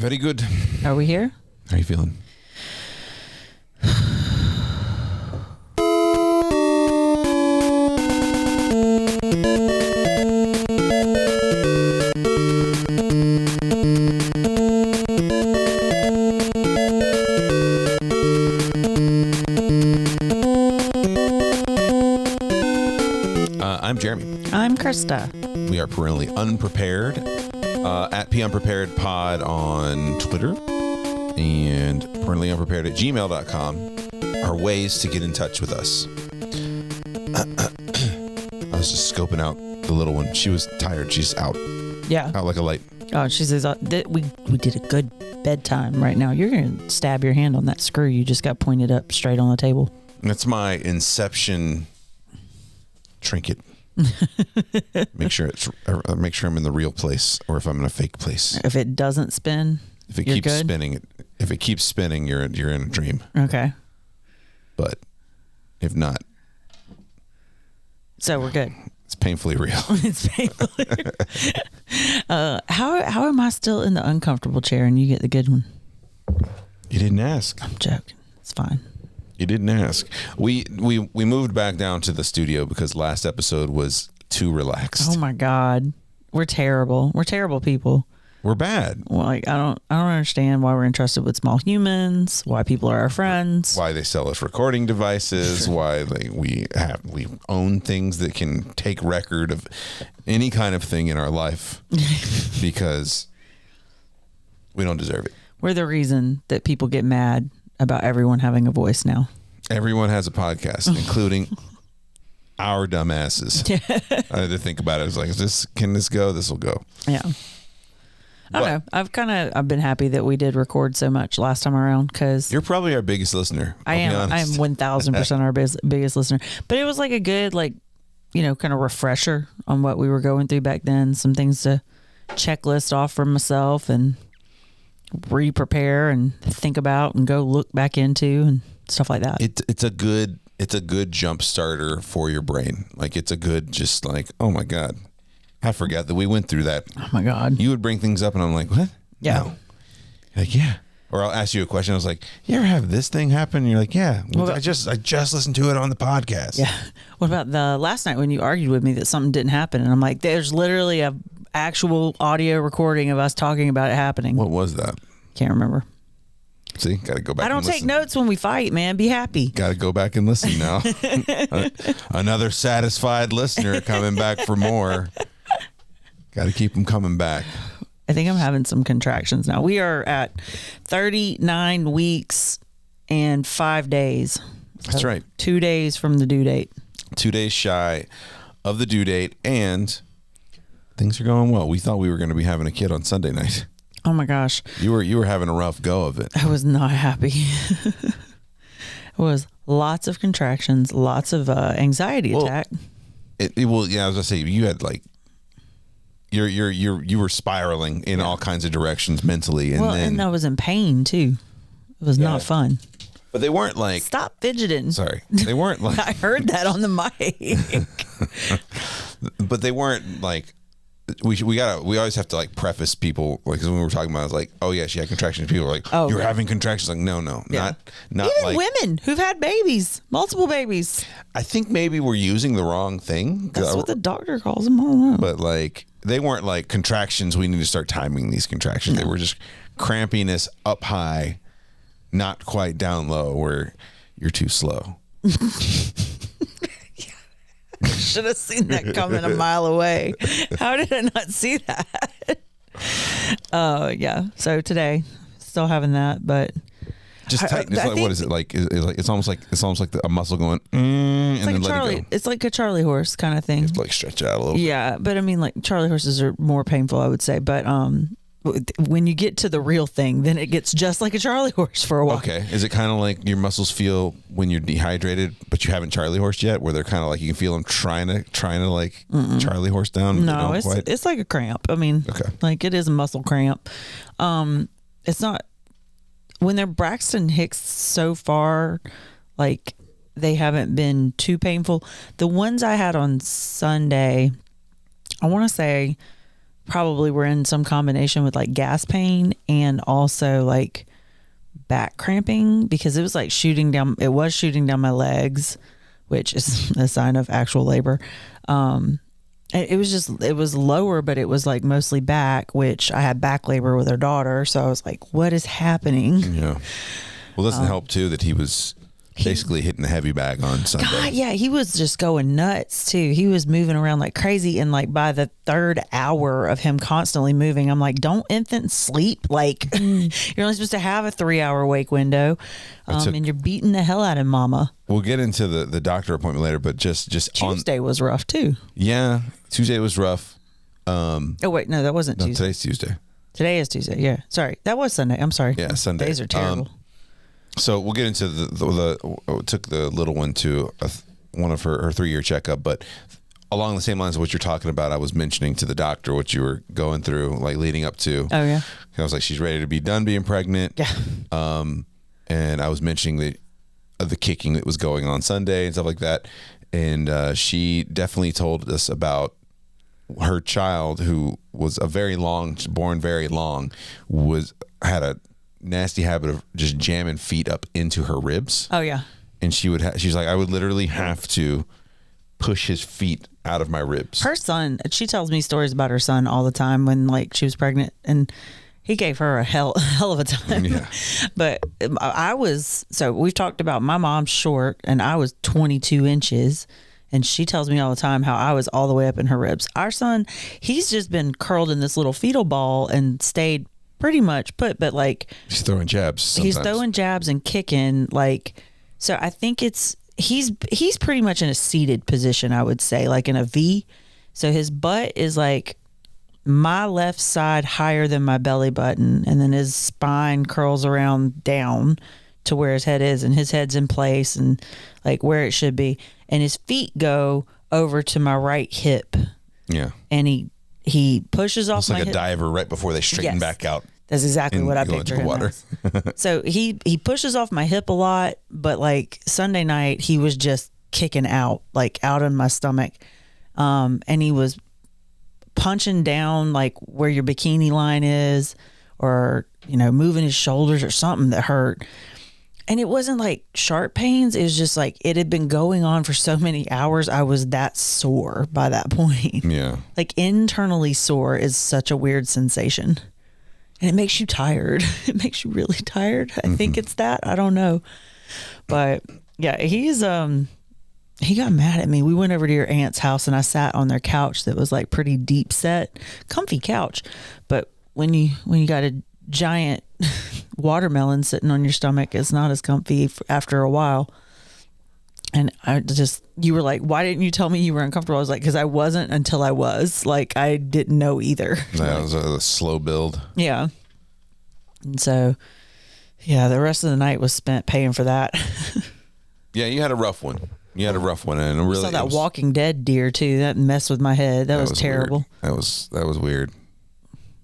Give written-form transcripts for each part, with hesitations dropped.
Very good. Are we here? How are you feeling? I'm Jeremy. I'm Krista. We are perennially unprepared. At PUnpreparedPod on Twitter and perenniallyunprepared@gmail.com are ways to get in touch with us. I was just scoping out the little one. She was tired. She's out. Yeah. Out like a light. Oh, she says, we did a good bedtime right now. You're going to stab your hand on that screw you just got pointed up straight on the table. That's my Inception trinket. Make sure I'm in the real place, or if I'm in a fake place. If it doesn't spin, if it you're keeps good? spinning, you're in a dream. Okay. But if not, so we're good. it's painfully real. It's painfully. How am I still in the uncomfortable chair and you get the good one? You didn't ask. I'm joking. It's fine. You didn't ask. We moved back down to the studio because last episode was too relaxed. Oh my God. We're terrible. We're terrible people. We're bad. Well, like I don't understand why we're entrusted with small humans, why people are our friends. Why they sell us recording devices, why we own things that can take record of any kind of thing in our life because we don't deserve it. We're the reason that people get mad about everyone having a voice now. Everyone has a podcast, including our dumbasses. I had to think about it. I was like, can this go? This will go. Yeah. I don't know. I've been happy that we did record so much last time around because you're probably our biggest listener. I am 1000% our biggest listener. But it was like a good, kind of refresher on what we were going through back then. Some things to checklist off for myself and re-prepare and think about and go look back into and stuff like that. It's a good jump starter for your brain. Like it's a good, just like, oh my God, I forgot that we went through that. Oh my God. You would bring things up and I'm like, what? Yeah. No. Like, yeah. Or I'll ask you a question. I was like, you ever have this thing happen? And you're like, yeah. I just listened to it on the podcast. Yeah. What about the last night when you argued with me that something didn't happen? And I'm like, there's literally a actual audio recording of us talking about it happening. What was that? Can't remember. See, got to go back. I don't take notes when we fight, man. Be happy. Got to go back and listen now. Another satisfied listener coming back for more. Got to keep them coming back. I think I'm having some contractions now. We are at 39 weeks and 5 days. That's right. 2 days from the due date. 2 days shy of the due date, and things are going well. We thought we were going to be having a kid on Sunday night. Oh my gosh. You were having a rough go of it. I was not happy. It was lots of contractions, lots of anxiety attack. I was gonna say you had like you were spiraling in all kinds of directions mentally, and I was in pain too. It was not fun. But they weren't like, stop fidgeting. Sorry, they weren't like. I heard that on the mic. But they weren't like. We always have to like preface people, like, cause when we were talking about it, I was like, oh yeah, she had contractions. People were like, oh, you're having contractions. Like, no, not even like women who've had babies, multiple babies. I think maybe we're using the wrong thing. That's what the doctor calls them. I don't know. But like, they weren't like contractions. We need to start timing these contractions. They were just crampiness up high, not quite down low where you're too slow. Should have seen that coming a mile away. How did I not see that? Yeah. So today, still having that, but just tight. It's like, what is it like? It's almost like a muscle going. And it's like then Charlie. let it go. It's like a Charlie horse kind of thing. It's like stretch out a little. Yeah, but I mean, like Charlie horses are more painful, I would say. But when you get to the real thing, then it gets just like a Charlie horse for a while. Okay. Is it kind of like your muscles feel when you're dehydrated, but you haven't Charlie horsed yet, where they're kind of like, you can feel them trying to like Charlie horse down? No, it's like a cramp. I mean, like it is a muscle cramp. It's not when they're Braxton Hicks so far, like they haven't been too painful. The ones I had on Sunday, I want to say probably were in some combination with like gas pain and also like back cramping, because it was like shooting down my legs, which is a sign of actual labor. It was lower, but it was like mostly back, which I had back labor with her daughter. So I was like, what is happening? Yeah. Well, doesn't help too that he was basically hitting the heavy bag on Sunday. God, yeah, he was just going nuts too. He was moving around like crazy. And like by the third hour of him constantly moving, I'm like, don't infants sleep? Like you're only supposed to have a 3-hour wake window. And you're beating the hell out of mama. We'll get into the doctor appointment later, but just Tuesday was rough too. Yeah. Tuesday was rough. Oh wait, no, that wasn't Tuesday. Today's Tuesday. Today is Tuesday. Yeah. Sorry. That was Sunday. I'm sorry. Yeah, Sunday. Days are terrible. So we'll get into took the little one to one of her 3-year checkup, but along the same lines of what you're talking about, I was mentioning to the doctor what you were going through, like leading up to. Oh yeah. I was like, she's ready to be done being pregnant. Yeah. And I was mentioning the kicking that was going on Sunday and stuff like that, and she definitely told us about her child, who was born very long, had a nasty habit of just jamming feet up into her ribs. Oh yeah. And she's like, I would literally have to push his feet out of my ribs. Her son, she tells me stories about her son all the time when like she was pregnant, and he gave her a hell of a time. Yeah. But so we've talked about my mom's short and I was 22 inches. And she tells me all the time how I was all the way up in her ribs. Our son, he's just been curled in this little fetal ball and stayed pretty much put, but like he's throwing jabs sometimes. He's throwing jabs and kicking, like, so I think he's pretty much in a seated position, I would say, like in a V. So his butt is like my left side higher than my belly button, and then his spine curls around down to where his head is, and his head's in place and like where it should be, and his feet go over to my right hip. Yeah. And he pushes off it's like my a hip. diver right before they straighten back out. That's exactly what I picture him as. So he pushes off my hip a lot, but like Sunday night he was just kicking out, like out in my stomach, and he was punching down like where your bikini line is, or moving his shoulders or something that hurt. And it wasn't like sharp pains. It was just like it had been going on for so many hours. I was that sore by that point. Yeah. Like internally sore is such a weird sensation. And it makes you tired. It makes you really tired. I think it's that. I don't know. But yeah, he got mad at me. We went over to your aunt's house and I sat on their couch that was like pretty deep set, comfy couch. But when you got a giant watermelon sitting on your stomach, it's not as comfy after a while. And you were like, why didn't you tell me you were uncomfortable? I was like, because I wasn't until I was. Like, I didn't know either. That was a slow build. Yeah. And so, yeah, the rest of the night was spent paying for that. Yeah, you had a rough one. And really, I saw that Walking Dead deer too. That messed with my head. That was terrible. Weird. That was weird.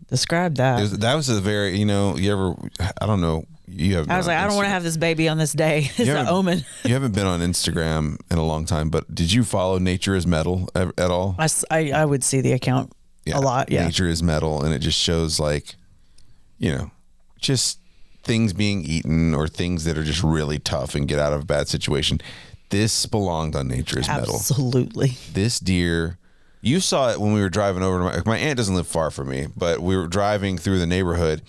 Describe that. That was a very, you ever, I don't know. I was like, I don't want to have this baby on this day. It's an omen. You haven't been on Instagram in a long time, but did you follow Nature is Metal at all? I would see the account a lot. Yeah. Nature is Metal. And it just shows like, just things being eaten or things that are just really tough and get out of a bad situation. This belonged on Nature is Metal. Absolutely. This deer, you saw it when we were driving over to my aunt doesn't live far from me, but we were driving through the neighborhood.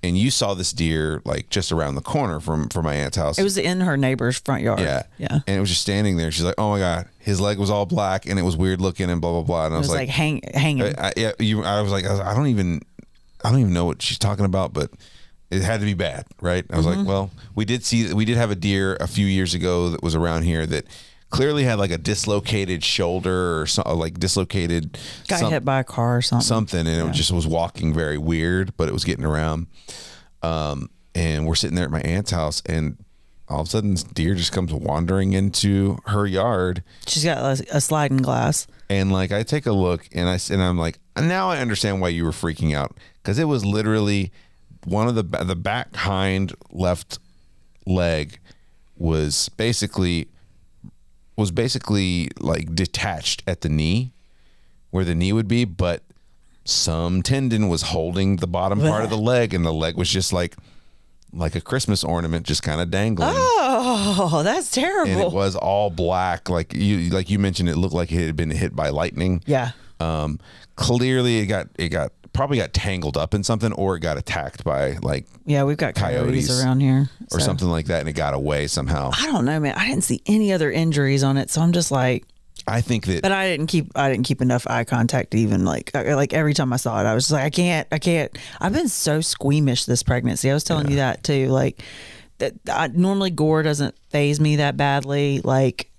And you saw this deer like just around the corner from my aunt's house. It was in her neighbor's front yard. Yeah. Yeah. And it was just standing there. She's like, oh my God, his leg was all black and it was weird looking and blah, blah, blah. And I was like hanging. I was like, I don't even know what she's talking about, but it had to be bad. Right. I was like, well, we did have a deer a few years ago that was around here that clearly had like a dislocated shoulder or something, like dislocated. Got hit by a car or something. And it just was walking very weird, but it was getting around. And we're sitting there at my aunt's house, and all of a sudden this deer just comes wandering into her yard. She's got a sliding glass. And like I take a look, and I'm like, now I understand why you were freaking out, because it was literally one of the back hind left leg was basically like detached at the knee, where the knee would be, but some tendon was holding the bottom part of the leg, and the leg was just like a Christmas ornament, just kind of dangling. Oh, that's terrible. And it was all black, like you mentioned. It looked like it had been hit by lightning. Yeah. Clearly, it probably got tangled up in something, or it got attacked by we've got coyotes around here or something like that, and it got away somehow. I don't know, man. I didn't see any other injuries on it, so I'm just like. I think that, but I didn't keep enough eye contact to even like every time I saw it, I was just like, I can't. I've been so squeamish this pregnancy. I was telling you that too. Like that, normally gore doesn't faze me that badly. Like,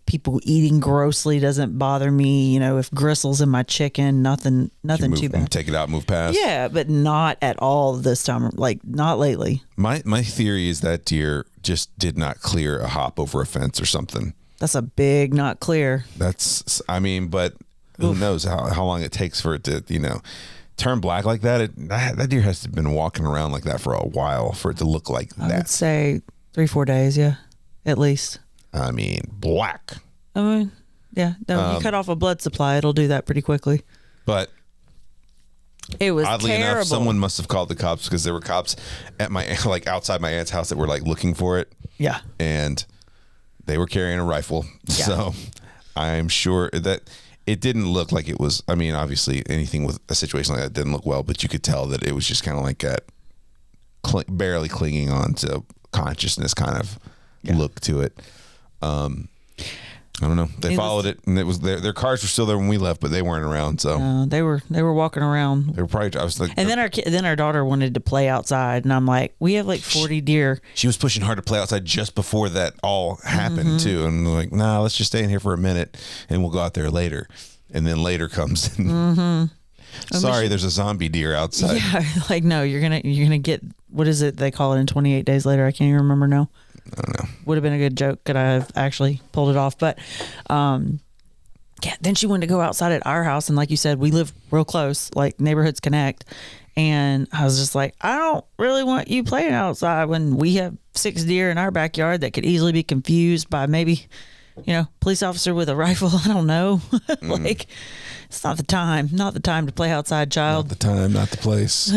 people eating grossly doesn't bother me. If gristles in my chicken, nothing too bad. Take it out, move past. Yeah, but not at all this time. Like not lately. My theory is that deer just did not clear a hop over a fence or something. That's a big not clear. But who knows how long it takes for it to, turn black like that. That deer has to have been walking around like that for a while for it to look like that. I would say 3-4 days, yeah, at least. Black. Yeah. No, you cut off a blood supply, it'll do that pretty quickly. But it was oddly terrible. enough, someone must have called the cops because there were cops at my outside my aunt's house that were looking for it. Yeah. And they were carrying a rifle. Yeah. So I'm sure that it didn't look like it was. Obviously anything with a situation like that didn't look well, but you could tell that it was just kind of like that barely clinging on to consciousness kind of look to it. I don't know. They followed it, and it was their cars were still there when we left, but they weren't around. So they were walking around. They were probably. I was like, and then our daughter wanted to play outside, and I'm like, we have 40 deer. She was pushing hard to play outside just before that all happened too, and we're like, nah, let's just stay in here for a minute, and we'll go out there later. And then later comes. Sorry, there's a zombie deer outside. Yeah, no, you're gonna get, what is it they call it in 28 days later? I can't even remember now. I don't know. Would have been a good joke. Could I have actually pulled it off? But then she wanted to go outside at our house. And like you said, we live real close, neighborhoods connect. And I was just like, I don't really want you playing outside when we have 6 deer in our backyard that could easily be confused by maybe, police officer with a rifle. I don't know. It's not the time to play outside, child. Not the time, not the place.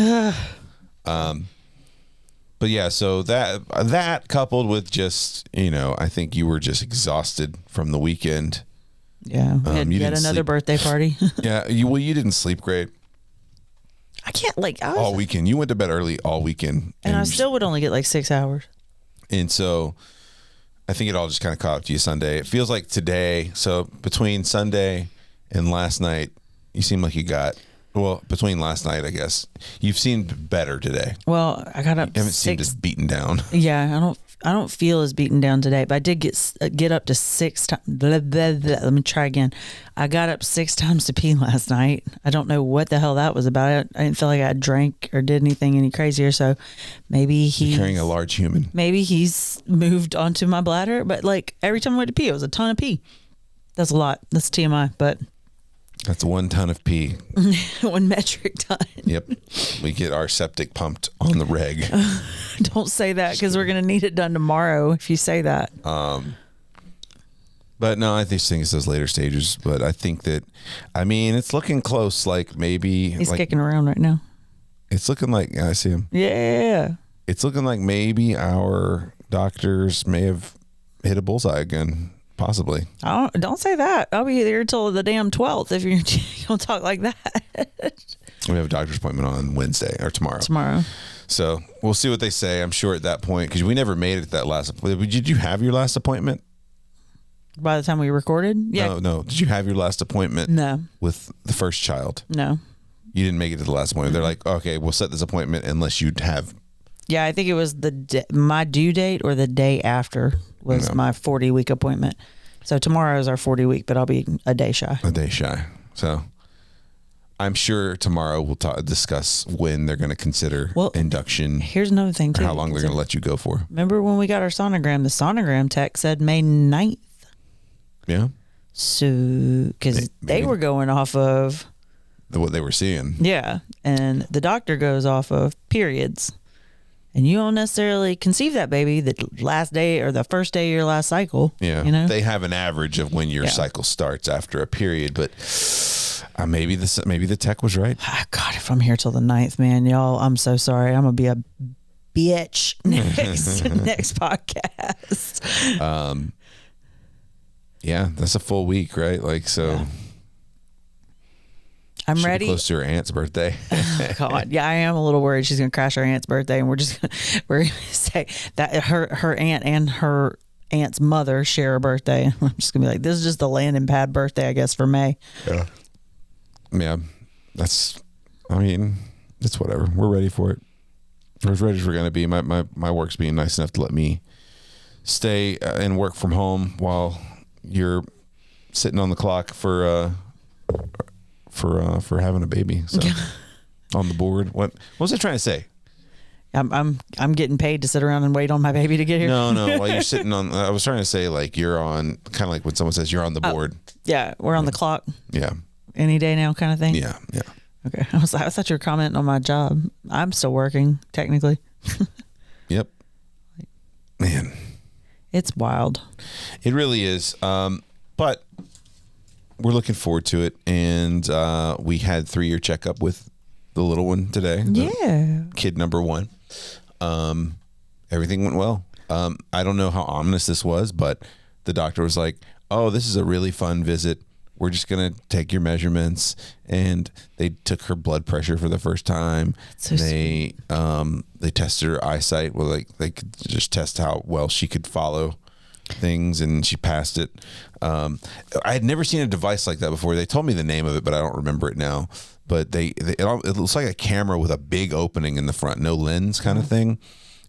But yeah, so that coupled with just, I think you were just exhausted from the weekend. Yeah. You had another birthday party. Yeah. You didn't sleep great. I can't all weekend. You went to bed early all weekend. And I still would only get 6 hours. And so I think it all just kind of caught up to you Sunday. It feels like today. So between Sunday and last night, you seem like you got, between last night, I guess, you've seemed better today. Well, I got up. You haven't seemed as beaten down. Yeah, I don't feel as beaten down today, but I did get up to 6 times. Let me try again. I got up 6 times to pee last night. I don't know what the hell that was about. I didn't feel like I drank or did anything any crazier. So maybe he's carrying a large human. Maybe he's moved onto my bladder. But every time I went to pee, it was a ton of pee. That's a lot. That's TMI, but. That's 1 ton of pee. 1 metric ton. Yep. We get our septic pumped on the reg. Don't say that because we're going to need it done tomorrow if you say that. But no, I think it's those later stages. But I think that, it's looking close. Maybe. He's kicking around right now. It's looking like, I see him. Yeah. It's looking like maybe our doctors may have hit a bullseye again. Possibly. Don't say that. I'll be there till the damn 12th if you're going to talk like that. We have a doctor's appointment on Wednesday or tomorrow. So we'll see what they say. I'm sure at that point, because we never made it to that last appointment. Did you have your last appointment? By the time we recorded? Yeah. No. Did you have your last appointment? No. With the first child? No. You didn't make it to the last appointment. They're like, okay, we'll set this appointment unless you have. Yeah, I think it was my due date or the day after was my 40-week appointment. So tomorrow is our 40-week, but I'll be a day shy. So I'm sure tomorrow we'll discuss when they're going to consider induction. Here's another thing, too. How long they're going to let you go for. Remember when we got our sonogram? The sonogram tech said May 9th. Yeah. So, because they were going off of what they were seeing. Yeah. And the doctor goes off of periods. and you don't necessarily conceive that baby the last day or the first day of your last cycle. Yeah. You know, They have an average of when your cycle starts after a period, but maybe the tech was right. God, if I'm here till the 9th, man, y'all, I'm so sorry. I'm going to be a bitch next podcast. Yeah, that's a full week, right? Like, so Yeah. I'm should be ready. close to her aunt's birthday. God, yeah, I am a little worried she's gonna crash her aunt's birthday, and we're gonna say that her aunt and her aunt's mother share a birthday. I'm just gonna be like, this is just the Landon Pad birthday, I guess, for May. Yeah, it's whatever. We're ready for it. We're as ready as we're gonna be. My work's being nice enough to let me stay and work from home while you're sitting on the clock for having a baby. So on the board. What was I trying to say? I'm getting paid to sit around and wait on my baby to get here. No. While you're sitting on, I was trying to say like you're on, kind of like when someone says you're on the board. Yeah, we're on the clock. Yeah. Any day now, kind of thing. Yeah. Okay. I thought you were commenting on my job. I'm still working technically. Yep. Man, It's wild. it really is. But we're looking forward to it, and we had 3-year checkup with the little one today. Yeah. Kid number 1. Everything went well. I don't know how ominous this was, but the doctor was like, "Oh, this is a really fun visit. We're just gonna take your measurements," and they took her blood pressure for the first time. So they tested her eyesight. Well, like they could just test how well she could follow things, and she passed it. I had never seen a device like that before. They told me the name of it, but I don't remember it now. But it looks like a camera with a big opening in the front, no lens kind of thing,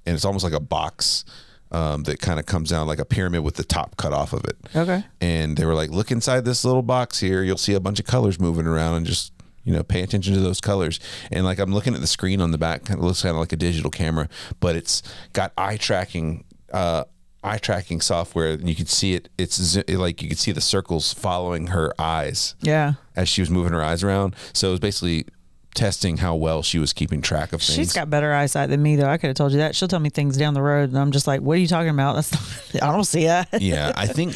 and it's almost like a box that kind of comes down like a pyramid with the top cut off of it. Okay. And they were like, "Look inside this little box here. You'll see a bunch of colors moving around, and just pay attention to those colors." And like I'm looking at the screen on the back, kind of looks kind of like a digital camera, but it's got eye tracking software, and you can see it. Like you could see the circles following her eyes. Yeah. As she was moving her eyes around. So it was basically testing how well she was keeping track of things. She's got better eyesight than me, though. I could have told you that. She'll tell me things down the road, and I'm just like, "What are you talking about? That's not, I don't see that." Yeah, I think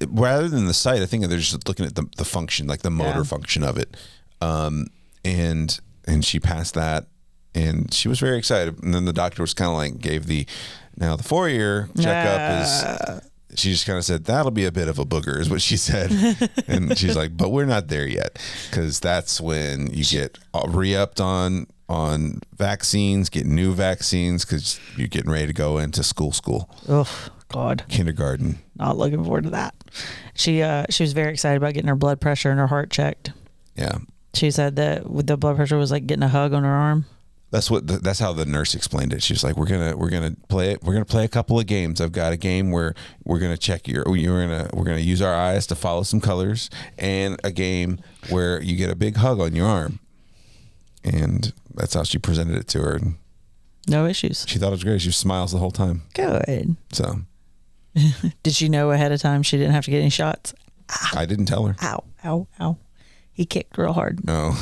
rather than the sight, I think they're just looking at the function, like the motor function of it. And she passed that, and she was very excited. And then the doctor was kind of like gave the 4-year checkup is. She just kind of said, "That'll be a bit of a booger," is what she said. And she's like, "But we're not there yet, because that's when you get re-upped on vaccines, get new vaccines, because you're getting ready to go into school. Oh God, Kindergarten." not looking forward to that. She was very excited about getting her blood pressure and her heart checked. Yeah, She said that with the blood pressure was like getting a hug on her arm. That's how the nurse explained it. She was like, we're gonna play a couple of games. I've got a game where we're gonna check we're gonna use our eyes to follow some colors, and a game where you get a big hug on your arm." And that's how she presented it to her. And No issues. she thought it was great. She smiles the whole time. Good. So Did she know ahead of time she didn't have to get any shots? I didn't tell her. Ow, ow, ow. He kicked real hard. No.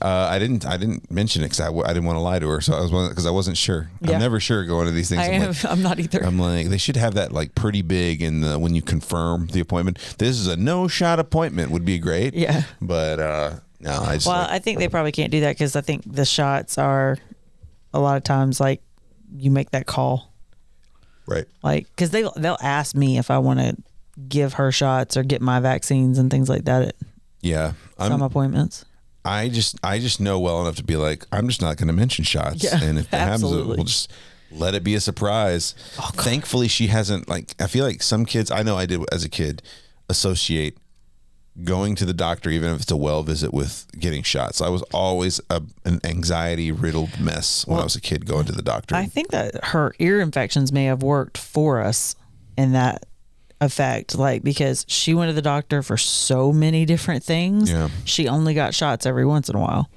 I didn't mention it because I didn't want to lie to her. So I wasn't sure. Yeah. I'm never sure going to these things. I'm not either. I'm like, they should have that like pretty big when you confirm the appointment. This is a no shot appointment would be great. Yeah. But no, I just I think they probably can't do that because I think the shots are a lot of times like you make that call. right. Like, because they'll ask me if I want to give her shots or get my vaccines and things like that at Yeah. some appointments. I just know well enough to be like, I'm just not going to mention shots. Yeah, And if that happens, absolutely. we'll just let it be a surprise. Oh, Thankfully, she hasn't, like, I feel like some kids, I know I did as a kid, associate going to the doctor, even if it's a well visit, with getting shots. I was always an anxiety riddled mess when I was a kid going to the doctor. I think that her ear infections may have worked for us in that effect, like because she went to the doctor for so many different things. Yeah. She only got shots every once in a while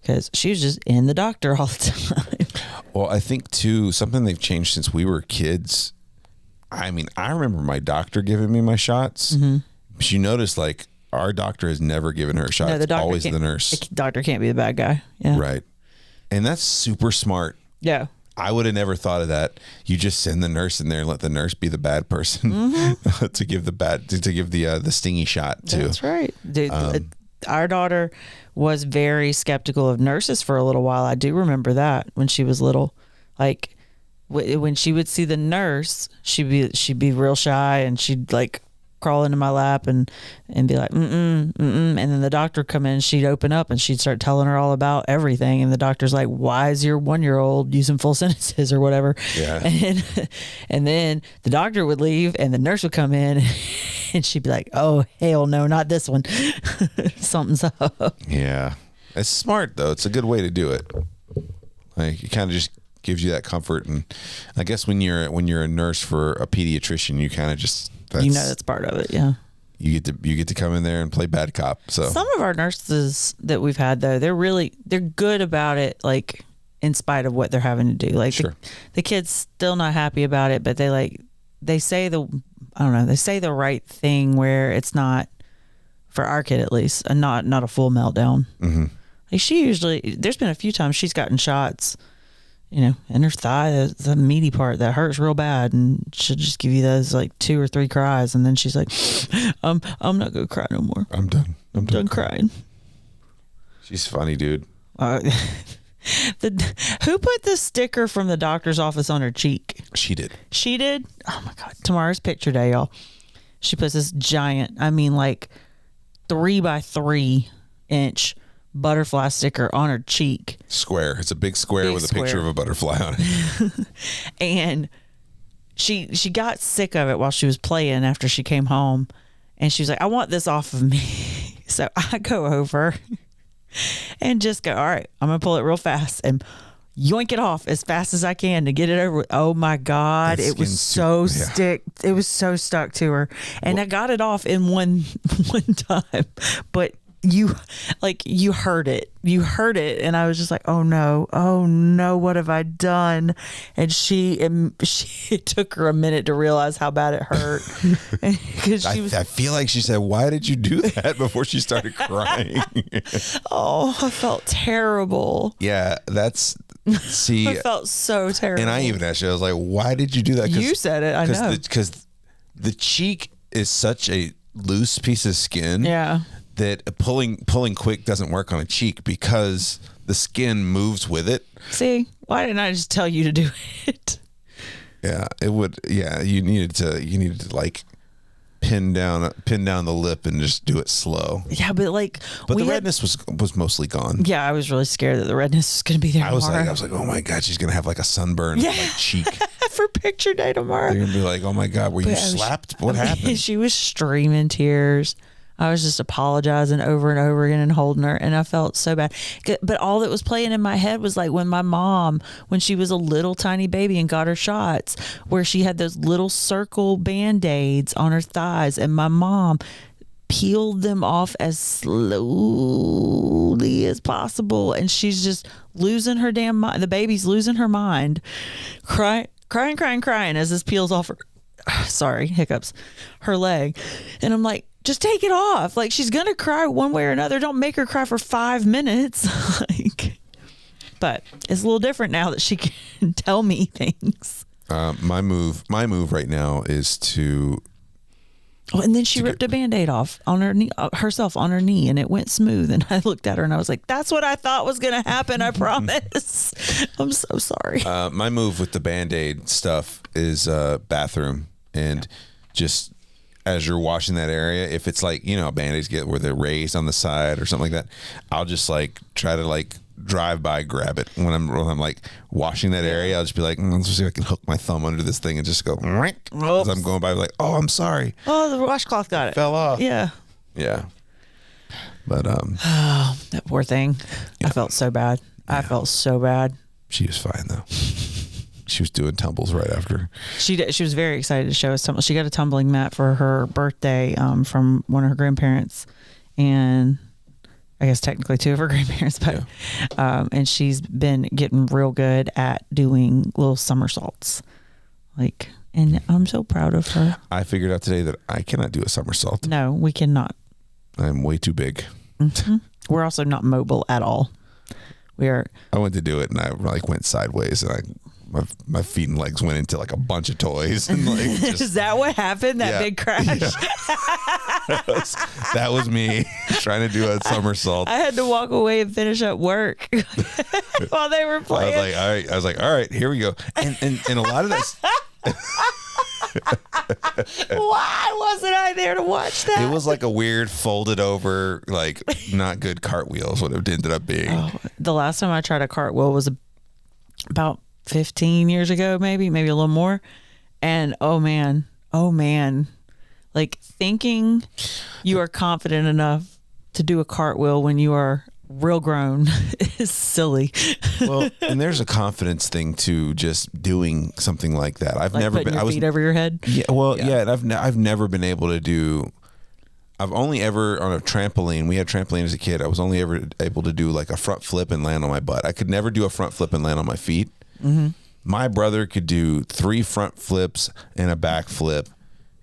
because she was just in the doctor all the time. Well, I think too, something they've changed since we were kids. I mean, I remember my doctor giving me my shots. Mm-hmm. But you notice, like, our doctor has never given her a shot. No, the It's doctor always can't- the nurse. The doctor can't be the bad guy. Yeah. Right. And that's super smart. Yeah. I would have never thought of that. You just send the nurse in there and let the nurse be the bad person to give the stingy shot too. That's right, dude. Our daughter was very skeptical of nurses for a little while. I do remember that when she was little. Like when she would see the nurse, she'd be real shy, and she'd like crawl into my lap and be like, and then the doctor would come in, she'd open up and she'd start telling her all about everything, and the doctor's like, why is your 1-year-old using full sentences or whatever? And then the doctor would leave and the nurse would come in and she'd be like, oh hell no, not this one. Something's up. Yeah, it's smart though. It's a good way to do it. Like, it kind of just gives you that comfort. And I guess when you're a nurse for a pediatrician, you kind of just, that's part of it. Yeah. You get to come in there and play bad cop. So some of our nurses that we've had though, they're good about it. Like, in spite of what they're having to do, like sure. the kid's still not happy about it, but they say the right thing where it's not, for our kid at least, not a full meltdown. Mm-hmm. Like, there's been a few times she's gotten shots, in her thigh, the meaty part that hurts real bad, and she'll just give you those like 2 or 3 cries, and then she's like, I'm not gonna cry no more. I'm done. I'm done crying. She's funny, dude. Who put the sticker from the doctor's office on her cheek? She did. She did? Oh my God. Tomorrow's picture day, y'all. She puts this giant, like 3 by 3 inch butterfly sticker on her cheek. Square. It's a big square with a picture of a butterfly on it. And she got sick of it while she was playing after she came home. And she was like, I want this off of me. So I go over and just go, all right, I'm going to pull it real fast and yoink it off as fast as I can to get it over. Oh my God. It was so it was so stuck to her. And I got it off in one time, but you heard it. And I was just like, oh no, what have I done? And it took her a minute to realize how bad it hurt. Because I feel like she said, why did you do that, before she started crying? Oh, I felt terrible. Yeah, I felt so terrible. And I even asked you, I was like, why did you do that? You said it, I know. Because the cheek is such a loose piece of skin. Yeah. That pulling quick doesn't work on a cheek because the skin moves with it. See, why didn't I just tell you to do it? Yeah, it would. Yeah, you needed to like pin down the lip and just do it slow. Yeah, but the redness was mostly gone. Yeah, I was really scared that the redness was going to be there. I was like, oh my God, she's gonna have like a sunburn on like cheek for picture day tomorrow. They're gonna be like, oh my God, were you slapped? What happened? She was streaming tears. I was just apologizing over and over again and holding her, and I felt so bad. But all that was playing in my head was like when my mom, when she was a little tiny baby and got her shots, where she had those little circle Band-Aids on her thighs, and my mom peeled them off as slowly as possible, and she's just losing her damn mind. The baby's losing her mind, crying as this peels off her, sorry, hiccups, her leg. And I'm like, just take it off. Like, she's going to cry one way or another. Don't make her cry for 5 minutes. But it's a little different now that she can tell me things. My move right now is to. Oh, and then she ripped a Band-Aid off on her knee, herself on her knee, and it went smooth. And I looked at her and I was like, that's what I thought was going to happen. I promise. I'm so sorry. My move with the Band-Aid stuff is bathroom, and just as you're washing that area, if it's like, Band-Aids get where they're raised on the side or something like that, I'll just like try to like drive by, grab it when I'm like washing that area. I'll just be like, let's see if I can hook my thumb under this thing and just go. As I'm going by, like, oh, I'm sorry. Oh, the washcloth got it. Fell off. Yeah. But oh, that poor thing. Yeah. I felt so bad. Yeah. I felt so bad. She was fine though. She was doing tumbles right after. She was very excited to show us tumbles. She got a tumbling mat for her birthday from one of her grandparents, and I guess technically 2 of her grandparents, but and she's been getting real good at doing little somersaults, and I'm so proud of her. I figured out today that I cannot do a somersault. No, we cannot. I'm way too big. Mm-hmm. We're also not mobile at all. I went to do it and I like went sideways and I my feet and legs went into like a bunch of toys and like Is that what happened? That big crash? That was me trying to do a somersault. I had to walk away and finish up work while they were playing. I was like, all right, here we go. And a lot of this. Why wasn't I there to watch that? It was like a weird folded over, like not good cartwheels. What it ended up being. Oh, the last time I tried a cartwheel was about 15 years ago, maybe a little more. And oh man, like thinking you are confident enough to do a cartwheel when you are real grown is silly. Well, and there's a confidence thing to just doing something like that. I've like never putting been. Your feet over your head. Yeah, well, yeah, and I've never been able to do. I've only ever on a trampoline. We had trampoline as a kid. I was only ever able to do like a front flip and land on my butt. I could never do a front flip and land on my feet. Mm-hmm. My brother could do 3 front flips and a back flip,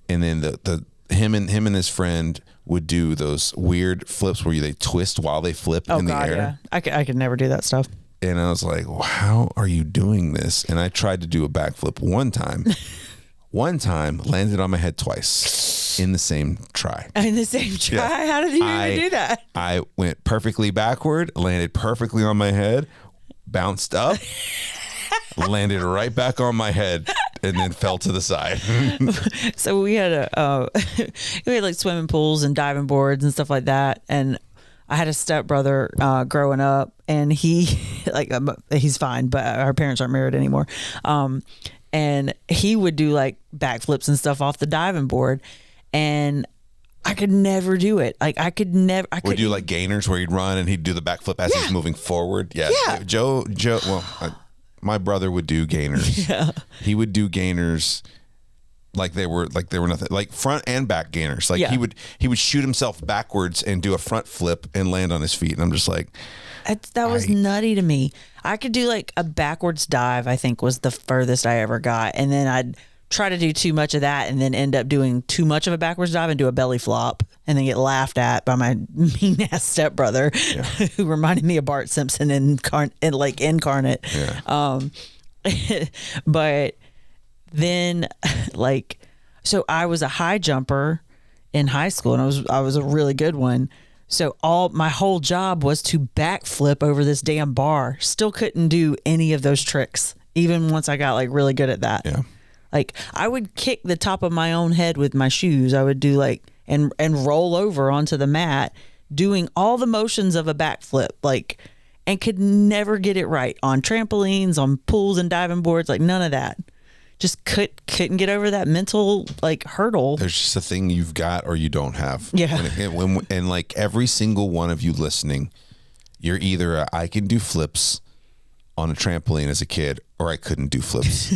and then him and his friend would do those weird flips where they twist while they flip in the air. Yeah. I could never do that stuff. And I was like, well, how are you doing this? And I tried to do a backflip one time. Landed on my head twice in the same try. In the same try? Yeah. How did you even do that? I went perfectly backward, landed perfectly on my head, bounced up, landed right back on my head, and then fell to the side. So we had we had like swimming pools and diving boards and stuff like that. And I had a stepbrother growing up, and he like he's fine, but our parents aren't married anymore. And he would do like backflips and stuff off the diving board, and I could never do it. Like I could do like gainers where he'd run and he'd do the backflip as he's moving forward. Yeah. Joe. Well, my brother would do gainers. Yeah. He would do gainers like they were nothing, like front and back gainers. Like he would shoot himself backwards and do a front flip and land on his feet. And I'm just like, that was nutty to me. I could do like a backwards dive, I think was the furthest I ever got. And then I'd try to do too much of that and then end up doing too much of a backwards dive and do a belly flop and then get laughed at by my mean ass stepbrother who reminded me of Bart Simpson incarnate. Yeah. But then so I was a high jumper in high school and I was a really good one. So my whole job was to backflip over this damn bar. Still couldn't do any of those tricks, even once I got like really good at that. Yeah. Like I would kick the top of my own head with my shoes. I would do like and roll over onto the mat, doing all the motions of a backflip, like, and could never get it right on trampolines, on pools and diving boards, like none of that. Just couldn't get over that mental like hurdle. There's just a thing you've got or you don't have. Yeah. And like every single one of you listening, you're either I can do flips on a trampoline as a kid, or I couldn't do flips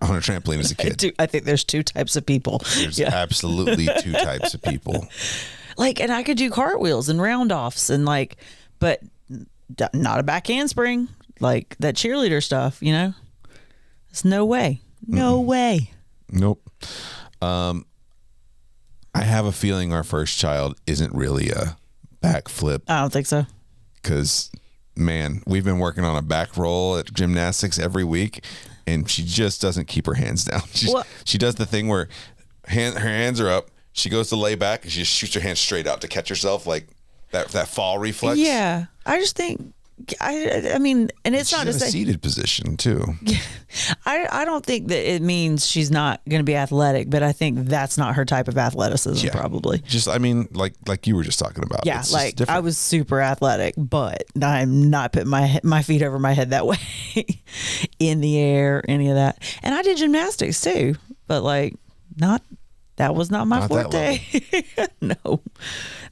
on a trampoline as a kid. I think there's 2 types of people. There's absolutely 2 types of people. Like, and I could do cartwheels and round offs and like, but not a back handspring, like that cheerleader stuff, you know? There's no way. No way. Nope. I have a feeling our first child isn't really a backflip. I don't think so. Because, man, we've been working on a back roll at gymnastics every week, and she just doesn't keep her hands down. She does the thing where her hands are up, she goes to lay back, and she just shoots her hands straight out to catch herself, like that fall reflex. Yeah. I just think, I mean, and it's not in a seated position too. I don't think that it means she's not going to be athletic, but I think that's not her type of athleticism. Probably. Just, I mean, like you were just talking about. Yeah, like I was super athletic, but I'm not putting my feet over my head that way in the air, any of that. And I did gymnastics too, but like that was not my forte. No,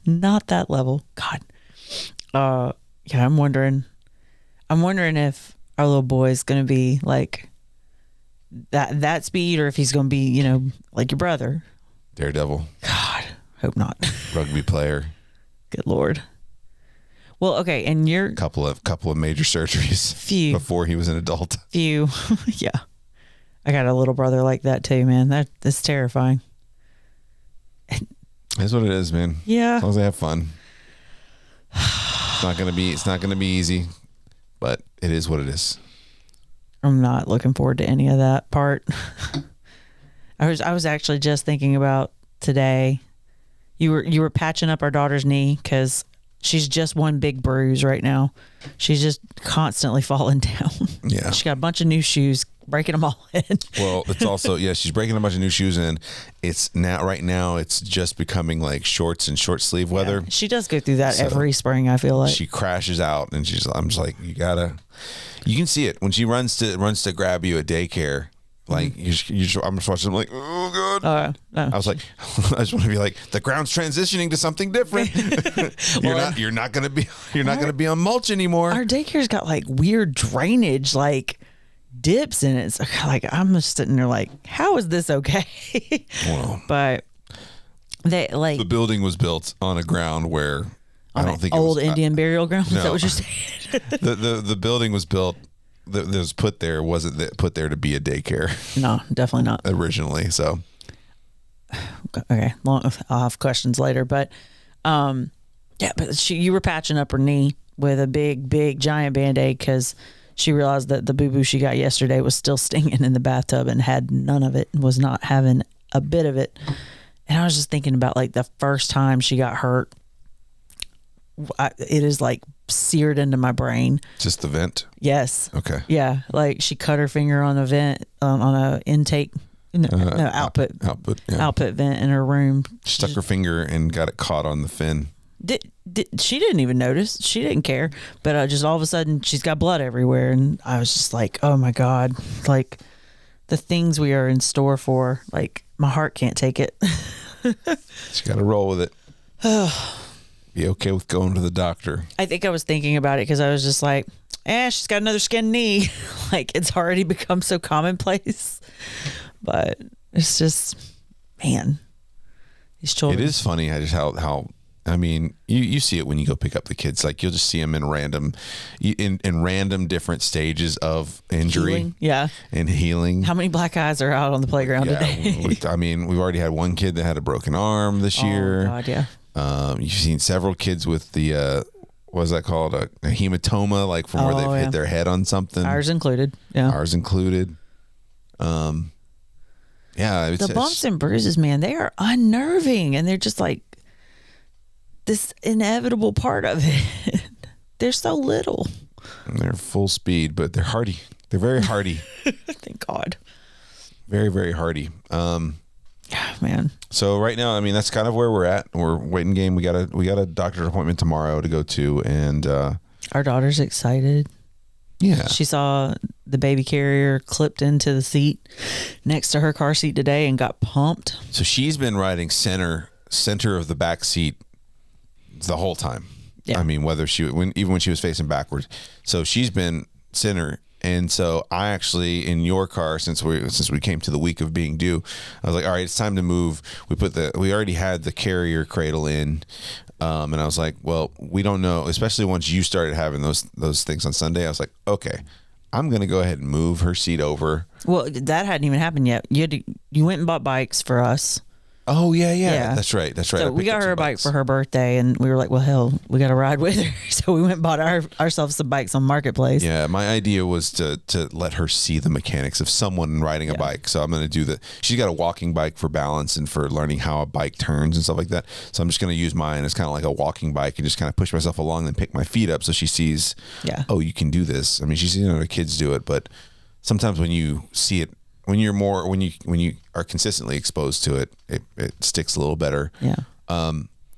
not that level. God. Yeah, I'm wondering if our little boy is going to be like that speed, or if he's going to be, you know, like your brother. Daredevil. God, hope not. Rugby player. Good Lord. Well, okay, and you're couple of major surgeries before he was an adult. Yeah. I got a little brother like that too, man. That's terrifying. That's what it is, man. Yeah. As long as they have fun. It's not gonna be easy, but it is what it is. I'm not looking forward to any of that part. I was actually just thinking about today. You were patching up our daughter's knee because she's just one big bruise right now. She's just constantly falling down. Yeah. She got a bunch of new shoes, breaking them all in. Well, it's also, she's breaking a bunch of new shoes, and right now it's just becoming like shorts and short sleeve weather. Yeah, she does go through that every spring, I feel like. She crashes out, and I'm just like, you can see it when she runs to grab you at daycare. Like I'm just watching. I'm like, oh god. I was like, I just want to be like, the ground's transitioning to something different. You're not gonna be on mulch anymore. Our daycare's got like weird drainage, like dips in it. So, like I'm just sitting there like, how is this okay? Well, but they like the building was built on a ground where I don't think old it was, Indian burial ground. No. Is that what you're saying? the building was built. That was put there wasn't put there to be a daycare. No, definitely not originally. So, okay, I'll have questions later, but but you were patching up her knee with a big giant Band-Aid because she realized that the boo-boo she got yesterday was still stinging in the bathtub and had none of it, was not having a bit of it. And I was just thinking about like the first time she got hurt. It is like seared into my brain. Just the vent? Yes. Okay. Yeah, like she cut her finger on a vent on a intake, output vent in her room. She stuck her finger and got it caught on the fin. She didn't even notice. She didn't care. But just all of a sudden, she's got blood everywhere, and I was just like, oh my god, like the things we are in store for. Like my heart can't take it. She got to roll with it. Be okay with going to the doctor. I think I was thinking about it because I was just like, she's got another skinned knee. Like it's already become so commonplace. But it's just, man, these children. It is funny how I mean, you see it when you go pick up the kids. Like you'll just see them in random different stages of injury, healing. Yeah, and healing. How many black eyes are out on the playground today? I mean, we've already had one kid that had a broken arm this year. Oh God, yeah. You've seen several kids with the what's that called, a hematoma, like from where they've hit their head on something. Ours included. Yeah, ours included. Yeah, the bumps and bruises, man, they are unnerving, and they're just like this inevitable part of it. They're so little. And they're full speed, but they're hardy. They're very hardy. Thank God. Very, very hardy. Man. So right now, I mean, that's kind of where we're at. We're waiting game. We got a doctor's appointment tomorrow to go to, and our daughter's excited. Yeah. She saw the baby carrier clipped into the seat next to her car seat today and got pumped. So she's been riding center of the back seat the whole time. Yeah. I mean, even when she was facing backwards. So she's been center. And so I actually, in your car, since we came to the week of being due, I was like, all right, it's time to move. We already had the carrier cradle in. And I was like, well, we don't know, especially once you started having those things on Sunday. I was like, okay, I'm going to go ahead and move her seat over. Well, that hadn't even happened yet. You went and bought bikes for us. Oh, yeah. That's right. So we got her a bike for her birthday, and we were like, well, hell, we got to ride with her. So we went and bought ourselves some bikes on Marketplace. Yeah, my idea was to let her see the mechanics of someone riding a bike. So I'm going to do that. She's got a walking bike for balance and for learning how a bike turns and stuff like that. So I'm just going to use mine as kind of like a walking bike and just kind of push myself along and pick my feet up so she sees, oh, you can do this. I mean, she's seen other kids do it, but sometimes when you see it, when you are consistently exposed to it, it sticks a little better. Yeah.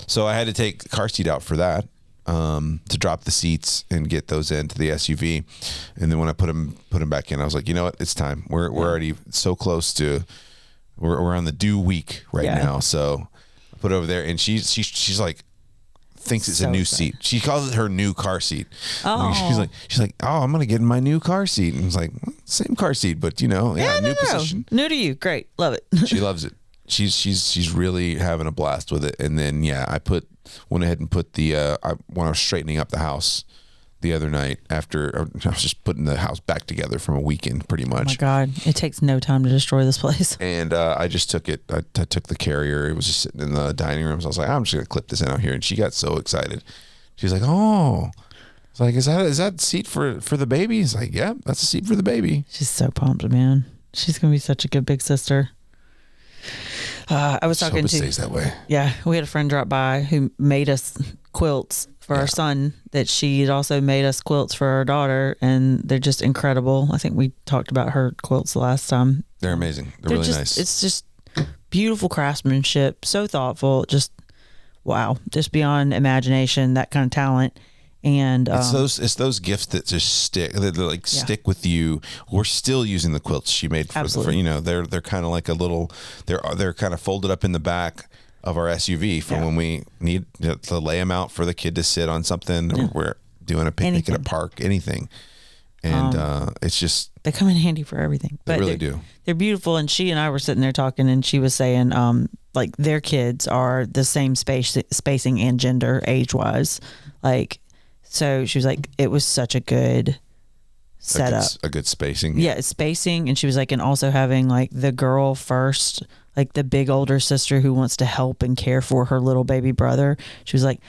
So I had to take the car seat out for that, to drop the seats and get those into the SUV. And then when I put them back in, I was like, you know what? It's time. We're already so close to, we're on the due week now. So I put it over there, and she's like, thinks it's a new seat. She calls it her new car seat. Oh. She's like, oh, I'm gonna get in my new car seat. And it's like, same car seat, but new position. New to you. Great. Love it. She loves it. She's really having a blast with it. And then I went ahead and put when I was straightening up the house the other night, after I was just putting the house back together from a weekend pretty much. Oh my God. It takes no time to destroy this place. And I just took it. I took the carrier. It was just sitting in the dining room. So I was like, I'm just going to clip this in out here. And she got so excited. She's like, oh. It's like, is that seat for the baby? He's like, yeah, that's a seat for the baby. She's so pumped, man. She's gonna be such a good big sister. I was talking Hope it to. stays that way. Yeah, we had a friend drop by who made us quilts for our son. That she'd also made us quilts for our daughter, and they're just incredible. I think we talked about her quilts the last time. They're amazing. They're really nice. It's just beautiful craftsmanship, so thoughtful. Just wow, just beyond imagination. That kind of talent. And it's those gifts that just stick, that like stick with you. We're still using the quilts she made for they're kind of like a little, they're kind of folded up in the back of our SUV for when we need to lay them out for the kid to sit on something, or we're doing a picnic at a park, anything. And it's just, they come in handy for everything. They really do. They're beautiful. And she and I were sitting there talking, and she was saying like their kids are the same spacing and gender age wise, like. So she was like, it was such a good setup. A good spacing. Yeah, spacing. And she was like, and also having like the girl first, like the big older sister who wants to help and care for her little baby brother. She was like,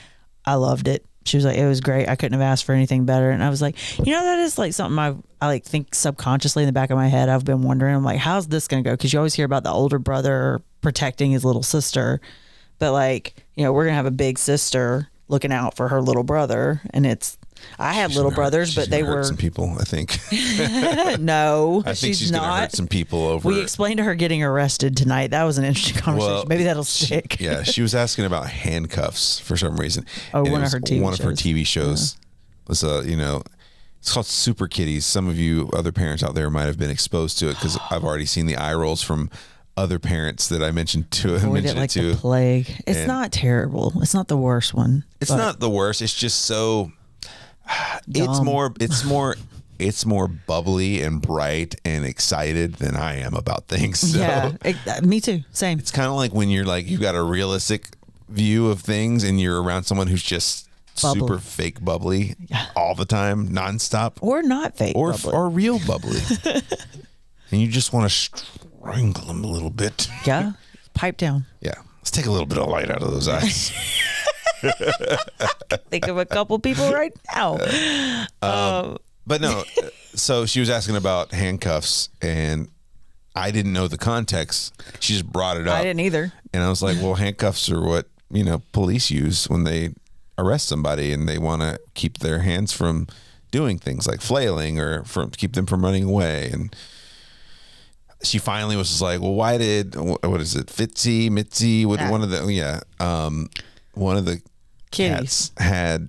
I loved it. She was like, it was great. I couldn't have asked for anything better. And I was like, that is like something I like think subconsciously in the back of my head. I've been wondering, I'm like, how's this going to go? Because you always hear about the older brother protecting his little sister. But like, we're going to have a big sister looking out for her little brother, and I had little brothers, but they were some people. I think no, I think she's not. Gonna hurt some people over. We explained to her getting arrested tonight. That was an interesting conversation. Well, maybe that'll stick. She was asking about handcuffs for some reason. Oh, and one of her TV shows was it's called Super Kitties. Some of you other parents out there might have been exposed to it because I've already seen the eye rolls from other parents that I mentioned The plague. It's not terrible. It's not the worst one. It's not the worst. It's just so. Dumb. It's more bubbly and bright and excited than I am about things. So yeah, me too. Same. It's kind of like when you're like you've got a realistic view of things and you're around someone who's just super fake bubbly all the time, nonstop, or not fake, bubbly. or real bubbly, and you just want to strangle them a little bit. Yeah, pipe down. Yeah, let's take a little bit of light out of those eyes. Think of a couple people right now. But no, so she was asking about handcuffs, and I didn't know the context. She just brought it up. I didn't either. And I was like, well, handcuffs are what police use when they arrest somebody and they want to keep their hands from doing things like flailing or keep them from running away. And she finally was just like, well, why did, what is it, Mitzi, one of the kitties cats had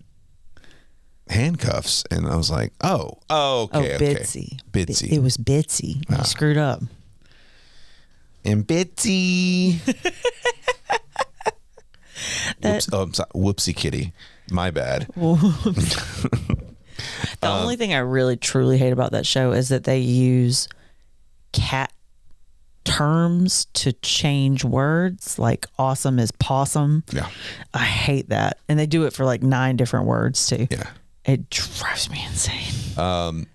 handcuffs, and I was like, okay. Bitsy. It was Bitsy. You screwed up. And Bitsy. I'm sorry. Whoopsie kitty. My bad. The only thing I really truly hate about that show is that they use cat terms to change words, like awesome is possum. Yeah. I hate that. And they do it for like 9 different words too. Yeah. It drives me insane.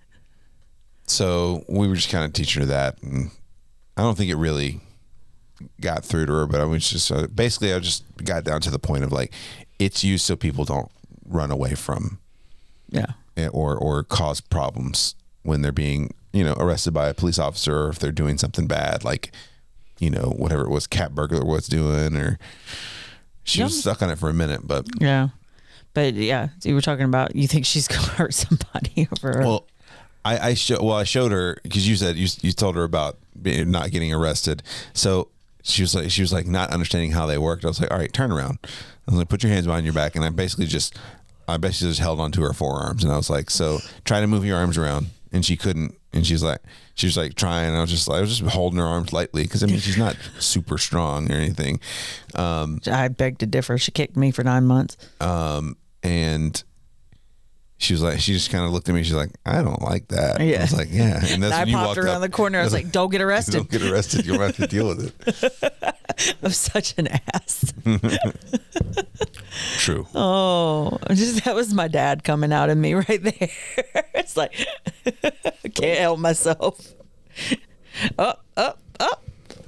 So we were just kind of teaching her that, and I don't think it really got through to her, but I was just basically I just got down to the point of like it's used so people don't run away from or cause problems when they're being arrested by a police officer, or if they're doing something bad, like whatever it was cat burglar was doing, or she was stuck on it for a minute, but you were talking about you think she's gonna hurt somebody over her. Well, I showed her because you said you told her about not getting arrested, so she was like not understanding how they worked. I was like, all right, turn around. I was like, put your hands behind your back, and I basically just held onto her forearms, and I was like, so try to move your arms around, and she couldn't, and she was like trying, and I was just holding her arms lightly because she's not super strong or anything. I beg to differ. She kicked me for 9 months. And she just kind of looked at me. She's like, I don't like that. Yeah. I was like, yeah. And that's I popped around the corner. I was like, don't get arrested. Don't get arrested. You'll have to deal with it. I'm such an ass. True. Oh, that was my dad coming out of me right there. It's like, I can't help myself. Up.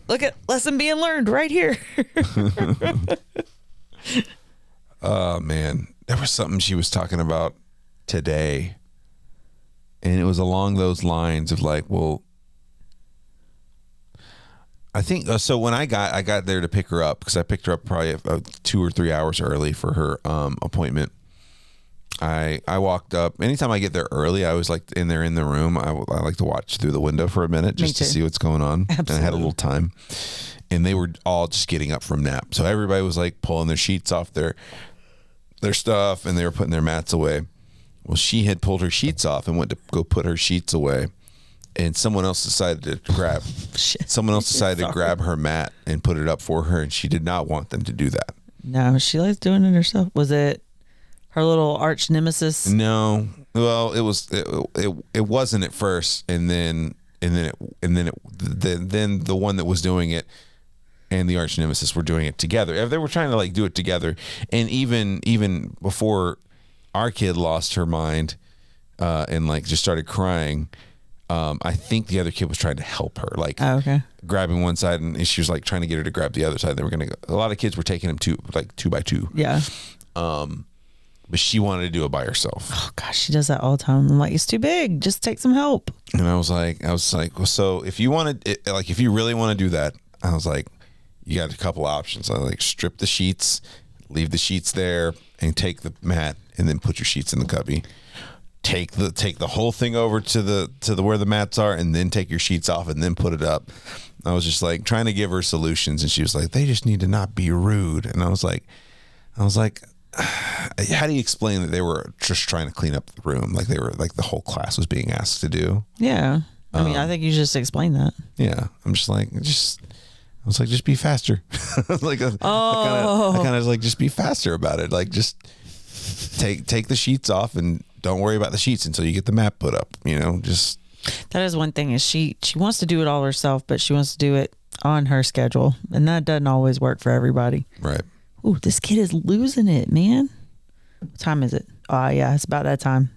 Look at lesson being learned right here. Oh, man. There was something she was talking about today. And it was along those lines of like, well, I think so. When I got there to pick her up, because I picked her up probably 2 or 3 hours early for her appointment. I walked up. Anytime I get there early, I was like in the room. I like to watch through the window for a minute just to see what's going on. Absolutely. And I had a little time, and they were all just getting up from nap. So everybody was like pulling their sheets off their stuff, and they were putting their mats away. Well, she had pulled her sheets off and went to go put her sheets away, and someone else decided to grab. Someone else decided to grab her mat and put it up for her, and she did not want them to do that. No, she likes doing it herself. Was it her little arch nemesis? No. Well, it wasn't at first, and then the one that was doing it and the arch nemesis were doing it together. They were trying to like do it together, and even before our kid lost her mind and like just started crying, I think the other kid was trying to help her, like grabbing one side, and she was like trying to get her to grab the other side. They were gonna go. A lot of kids were taking him two by two. Yeah. But she wanted to do it by herself. Oh gosh, she does that all the time. I'm like, it's too big. Just take some help. And I was like, well, so if you want to, like, if you really want to do that, I was like, you got a couple options. I like strip the sheets, leave the sheets there, and take the mat, and then put your sheets in the cubby. Take the whole thing over to the where the mats are, and then take your sheets off, and then put it up. I was just like trying to give her solutions, and she was like, they just need to not be rude. And I was like. How do you explain that they were just trying to clean up the room, like they were like the whole class was being asked to do? Yeah, I mean, I think you just explain that. Yeah, I'm just like, I was like, just be faster. Like, I kind of like, just be faster about it. Like, just take the sheets off and don't worry about the sheets until you get the mat put up. You know, just that is one thing is she wants to do it all herself, but she wants to do it on her schedule, and that doesn't always work for everybody. Right. Ooh, this kid is losing it, man. What time is it? Oh, yeah, it's about that time.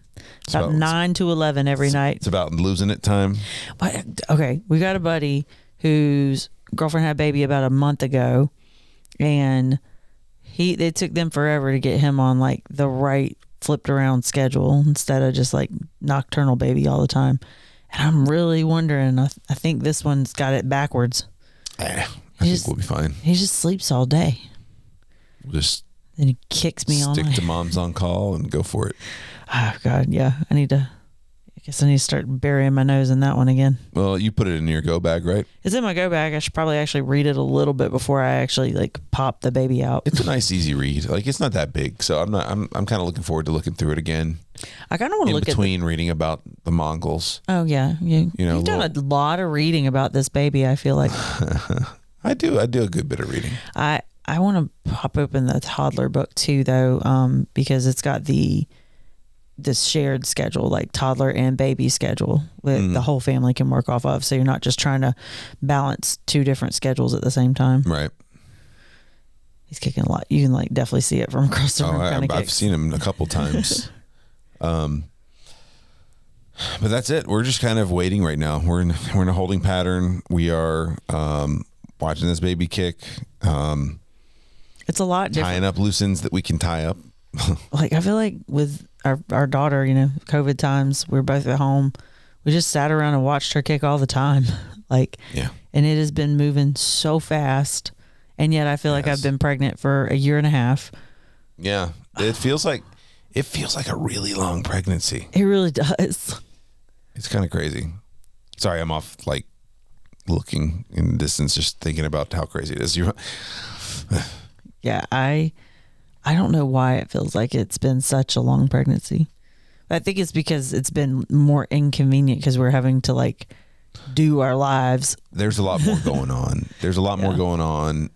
It's about 9 to 11 every night. It's about losing it time. But, okay, we got a buddy whose girlfriend had a baby about a month ago, and it took them forever to get him on like the right flipped around schedule instead of just like nocturnal baby all the time. And I'm really wondering, I think this one's got it backwards. I think we'll be fine. He just sleeps all day. Just then he kicks me on. Stick to mom's on call and go for it. Oh God, yeah. I guess I need to start burying my nose in that one again. Well, you put it in your go bag, right? It's in my go bag. I should probably actually read it a little bit before I actually like pop the baby out. It's a nice, easy read. Like it's not that big, so I'm kind of looking forward to looking through it again. I kind of want to look between reading about the Mongols. Oh yeah, you've done a lot of reading about this baby. I feel like I do a good bit of reading. I want to pop open the toddler book too, though, because it's got the shared schedule, like toddler and baby schedule that the whole family can work off of. So you're not just trying to balance two different schedules at the same time. Right. He's kicking a lot. You can like definitely see it from across the room. I've seen him a couple times. But that's it. We're just kind of waiting right now. We're in a holding pattern. We are watching this baby kick. It's a lot different. Tying up loose ends that we can tie up. Like I feel like with our daughter, COVID times, we were both at home. We just sat around and watched her kick all the time. Like, yeah. And it has been moving so fast. And yet I feel like I've been pregnant for a year and a half. Yeah. It feels like a really long pregnancy. It really does. It's kind of crazy. Sorry, I'm off like looking in the distance, just thinking about how crazy it is. Yeah, I don't know why it feels like it's been such a long pregnancy. I think it's because it's been more inconvenient because we're having to like do our lives. There's a lot more going on.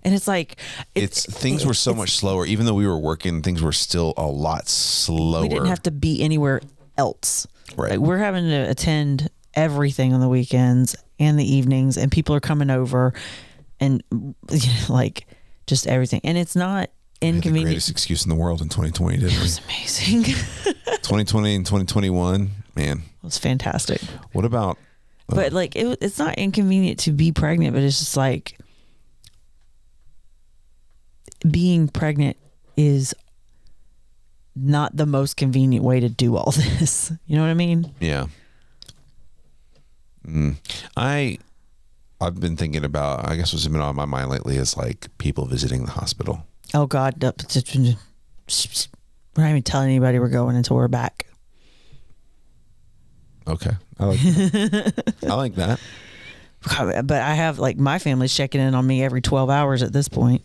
And it's like things were so much slower. Even though we were working, things were still a lot slower. We didn't have to be anywhere else. Right. Like we're having to attend everything on the weekends and the evenings, and people are coming over, and like just everything. And it's not inconvenient. We had the greatest excuse in the world in 2020, didn't we? It was amazing. 2020 and 2021, man, it was fantastic. What about? But like it's not inconvenient to be pregnant, but it's just like being pregnant is not the most convenient way to do all this. You know what I mean? Yeah. I've been thinking about, I guess what's been on my mind lately is like people visiting the hospital. Oh God. We're not even telling anybody we're going until we're back. Okay. I like that. I like that. But I have like my family's checking in on me every 12 hours at this point.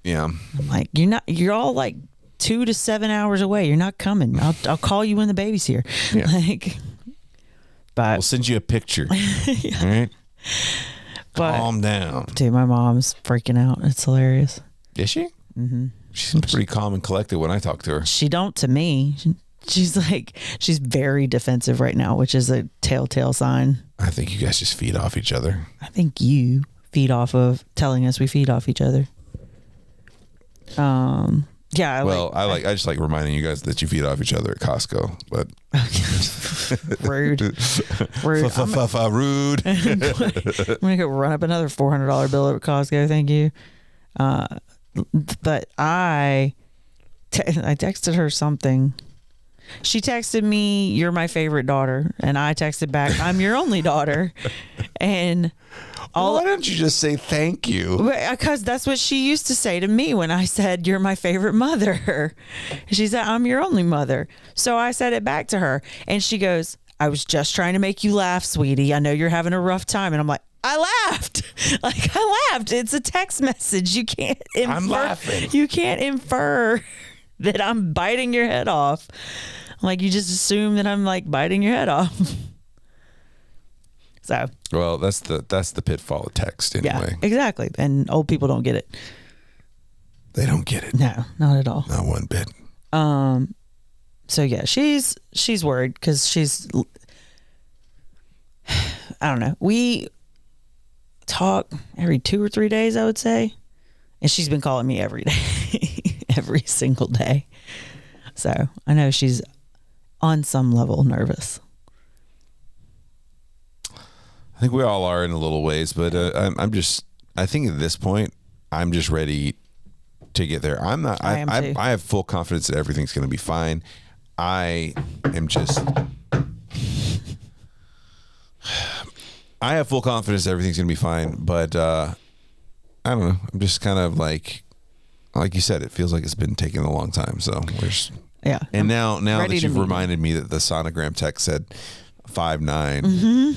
Yeah. I'm like, you're all like 2 to 7 hours away. You're not coming. I'll call you when the baby's here. Yeah. Like, but We'll send you a picture. Yeah. All right. But, calm down. Dude, my mom's freaking out. It's hilarious. Is she? Mm-hmm. She seems pretty calm and collected when I talk to her. She don't to me. She's very defensive right now, which is a telltale sign. I think you guys just feed off each other. I think you feed off of telling us we feed off each other. Yeah. I just like reminding you guys that you feed off each other at Costco, but rude. Rude. I'm gonna go run up another $400 bill at Costco. Thank you. But I texted her something. She texted me, "You're my favorite daughter," and I texted back, "I'm your only daughter." And why don't you just say thank you? Because that's what she used to say to me when I said, "You're my favorite mother." She said, "I'm your only mother." So I said it back to her, and she goes, "I was just trying to make you laugh, sweetie. I know you're having a rough time." And I'm like, I laughed. I laughed. It's a text message. You can't infer. I'm laughing. You can't infer that I'm biting your head off. Like, you just assume that I'm like biting your head off. So. Well, that's the pitfall of text anyway. Yeah, exactly. And old people don't get it. They don't get it. No, not at all. Not one bit. So yeah, she's worried because she's, I don't know. We talk every 2 or 3 days, I would say. And she's been calling me every day, every single day. So I know she's on some level nervous. I think we all are in a little ways, but I think at this point, I'm just ready to get there. I'm not, I have full confidence that everything's going to be fine. I have full confidence that everything's going to be fine, but I don't know. I'm just kind of like you said, it feels like it's been taking a long time. So we're just, yeah. And now that you've reminded me that the sonogram text said 5'9", mm-hmm.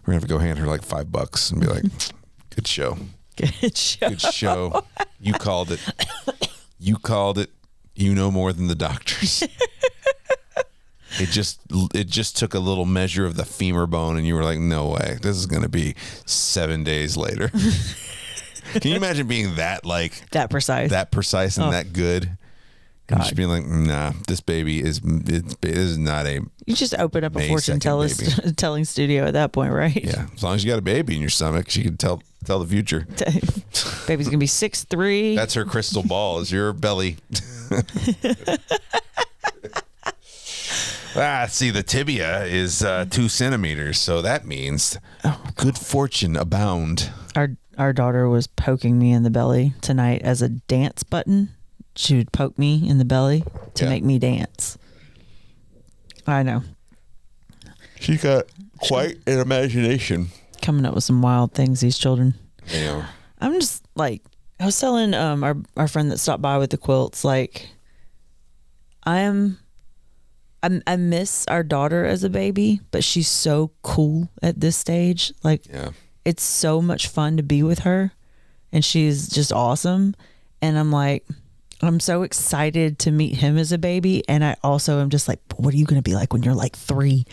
we're gonna have to go hand her like $5 and be like, "Good show, good show, good show. You called it. You called it. You know more than the doctors." It just took a little measure of the femur bone, and you were like, "No way, this is gonna be 7 days later." Can you imagine being that precise and that good? And just being like, "Nah, this baby is not a." You just open up a fortune telling studio at that point, right? Yeah, as long as you got a baby in your stomach, she can tell the future. Baby's gonna be 6'3". That's her crystal ball. Is your belly? See, the tibia is 2 centimeters, so that means good fortune abound. Our daughter was poking me in the belly tonight as a dance button. She would poke me in the belly to make me dance. I know. She got quite an imagination. Coming up with some wild things, these children. Yeah. I'm just like, I was telling our friend that stopped by with the quilts, like, I miss our daughter as a baby, but she's so cool at this stage. Like, it's so much fun to be with her, and she's just awesome. And I'm like, I'm so excited to meet him as a baby. And I also am just like, what are you going to be like when you're like 3?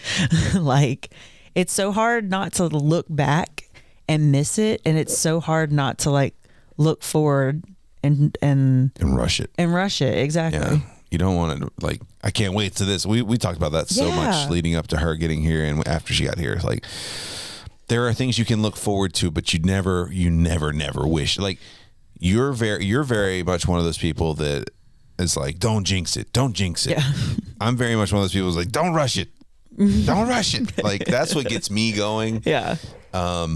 Like, it's so hard not to look back and miss it. And it's so hard not to like look forward and rush it. Exactly. Yeah. You don't want to, like, I can't wait to this. We talked about that so much leading up to her getting here and after she got here. Like, there are things you can look forward to, but you never wish. Like, you're very much one of those people that is like, don't jinx it. Yeah. I'm very much one of those people who's like, don't rush it. Don't rush it. Like, that's what gets me going. Yeah. I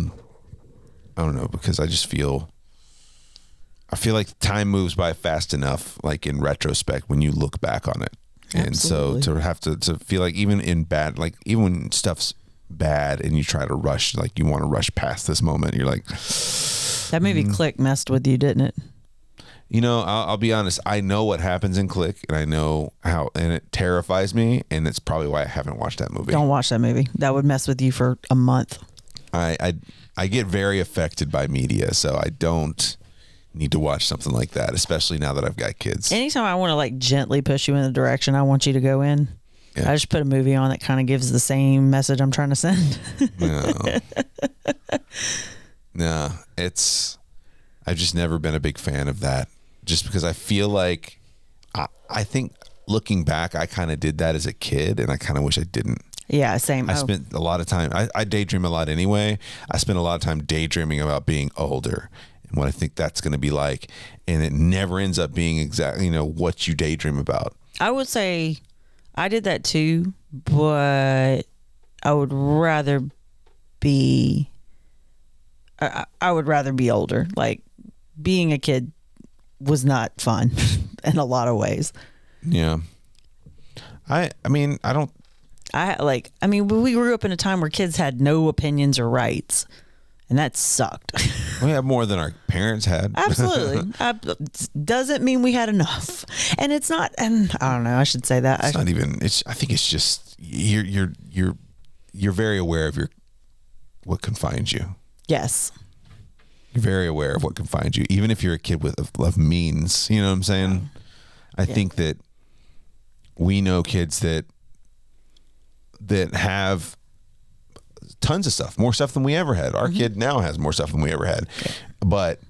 don't know, because I just feel I feel like time moves by fast enough, like in retrospect, when you look back on it. And Absolutely. so to have to feel like even in bad, like even when stuff's bad and you try to rush, like you want to rush past this moment, you're like, That movie Click messed with you, didn't it? you know, I'll be honest. I know what happens in Click, and I know how, and it terrifies me, and it's probably why I haven't watched that movie. Don't watch that movie. That would mess with you for a month. I get very affected by media, so I don't need to watch something like that, especially now that I've got kids. Anytime I want to like gently push you in the direction I want you to go in, Yeah. I just put a movie on that kind of gives the same message I'm trying to send. No, I've just never been a big fan of that, just because I feel like I think looking back, I kind of did that as a kid, and I kind of wish I didn't. Yeah, same. I spent a lot of time, I daydream a lot anyway. I spent a lot of time daydreaming about being older and what I think that's going to be like. And it never ends up being exactly, you know, what you daydream about. I would say I did that too, but I would rather be. I would rather be older. Like being a kid was not fun in a lot of ways. Yeah. I mean, I don't. We grew up in a time where kids had no opinions or rights, and that sucked. We have more than our parents had. Absolutely. Doesn't mean we had enough. And it's not, and I don't know, I should say that. It's not even, I think it's just, you're very aware of what confines you. Yes. You're very aware of what confines you, even if you're a kid of means. You know what I'm saying? I think that we know kids that have tons of stuff, more stuff than we ever had. Our kid now has more stuff than we ever had. But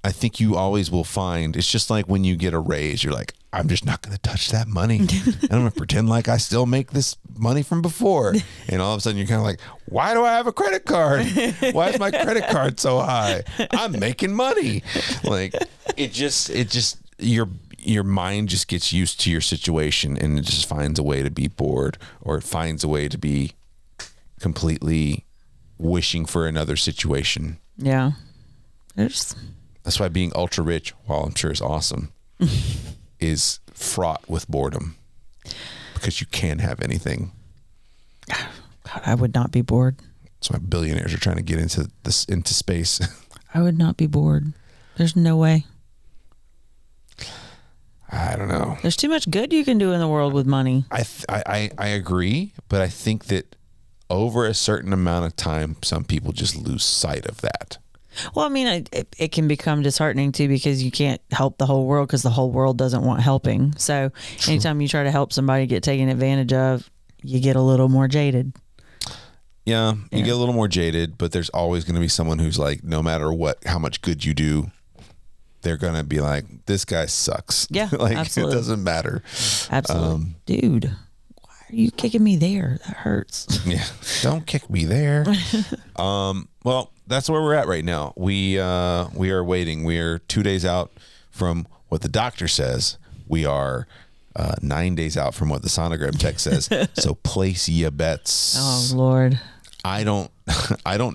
I think you always will find, it's just like when you get a raise, you're like, I'm just not going to touch that money. And I'm going to pretend like I still make this money from before. And all of a sudden you're kind of like, why do I have a credit card? Why is my credit card so high? I'm making money. Like it just your mind just gets used to your situation, and it just finds a way to be bored, or it finds a way to be completely wishing for another situation. Yeah. It's, That's why being ultra rich, while I'm sure is awesome, is fraught with boredom, because you can't have anything. God, I would not be bored. That's why billionaires are trying to get into space. I would not be bored. There's no way. I don't know. There's too much good you can do in the world with money. I agree, but I think that over a certain amount of time, some people just lose sight of that. Well, I mean, it can become disheartening too, because you can't help the whole world because the whole world doesn't want helping. So anytime you try to help somebody get taken advantage of, you get a little more jaded. Yeah, you get a little more jaded, but there's always going to be someone who's like, no matter how much good you do, they're going to be like, this guy sucks. Yeah, like absolutely. It doesn't matter. Absolutely. Dude, why are you kicking me there? That hurts. Yeah. Don't kick me there. Well, that's where we're at right now. We are waiting. We are 2 days out from what the doctor says. We are 9 days out from what the sonogram tech says. So place your bets. Oh, Lord. I don't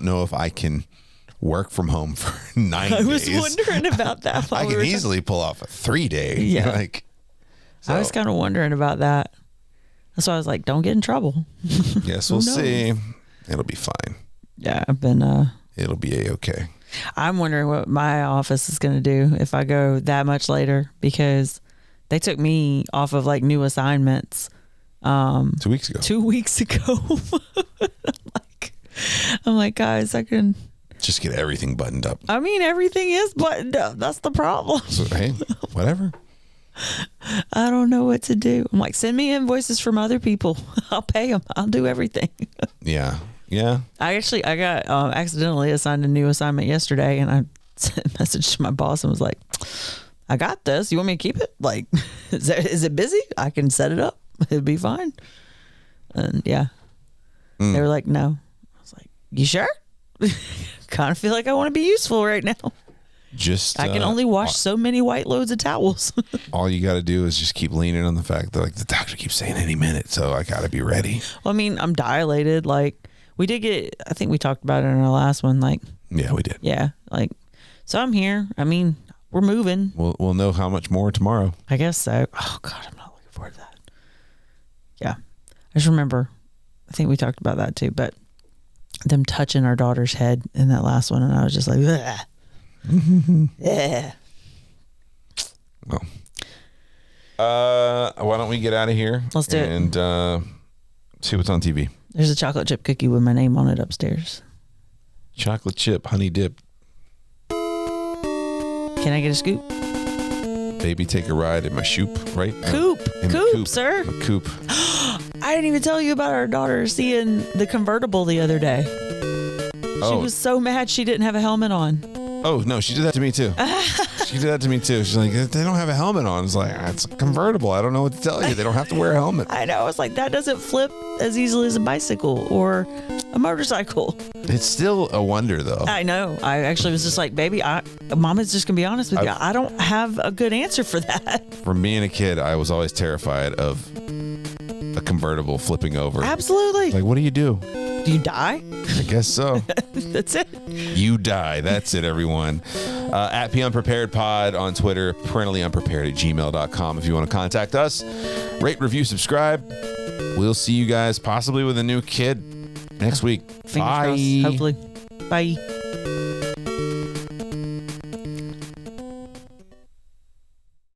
know if I can work from home for 9 days. I was wondering about that. I can easily pull off a 3 day. Yeah. So, I was kind of wondering about that. That's why I was like, don't get in trouble. yes, we'll see. It'll be fine. Yeah, I've been. It'll be a-okay. I'm wondering what my office is going to do if I go that much later, because they took me off of like new assignments 2 weeks ago. 2 weeks ago. I'm like, guys, I can. Just get everything buttoned up. I mean, everything is buttoned up. That's the problem. So, hey, whatever. I don't know what to do. I'm like, send me invoices from other people. I'll pay them. I'll do everything. Yeah. Yeah. I got accidentally assigned a new assignment yesterday, and I sent a message to my boss and was like, I got this. You want me to keep it? Like, is it busy? I can set it up. It'll be fine. And yeah, they were like, no. I was like, you sure? Kind of feel like I want to be useful right now. Just I can only wash so many white loads of towels. all you got to do is just keep leaning on the fact that like the doctor keeps saying any minute, so I got to be ready. Well, I mean, I'm dilated. Like, we did get, I think we talked about it in our last one. Like, Yeah, we did. yeah, like, so I'm here. I mean, we're moving. We'll know how much more tomorrow. I guess so. Oh God, I'm not looking forward to that. Yeah, I just remember. I think we talked about that too, but them touching our daughter's head in that last one, and I was just like, yeah. Well, why don't we get out of here? Let's do it. And see what's on TV. There's a chocolate chip cookie with my name on it upstairs. Chocolate chip, honey dip. Can I get a scoop? Baby, take a ride in my shoop, right? Coop, In the coop, sir. The coop. I didn't even tell you about our daughter seeing the convertible the other day. She was so mad she didn't have a helmet on. Oh, no, she did that to me too. She did that to me too. She's like, they don't have a helmet on. It's like, it's a convertible. I don't know what to tell you. They don't have to wear a helmet. I know. I was like, that doesn't flip as easily as a bicycle or a motorcycle. It's still a wonder, though. I know. I actually was just like, baby, Mama's just going to be honest with you. I don't have a good answer for that. From being a kid, I was always terrified of a convertible flipping over. Absolutely. Like, what do you do? Do you die? I guess so. That's it. You die. That's it, everyone. At PUnpreparedPod on Twitter, parentally_unprepared@gmail.com if you want to contact us. Rate, review, subscribe. We'll see you guys possibly with a new kid next week. Fingers Bye. crossed, hopefully. Bye.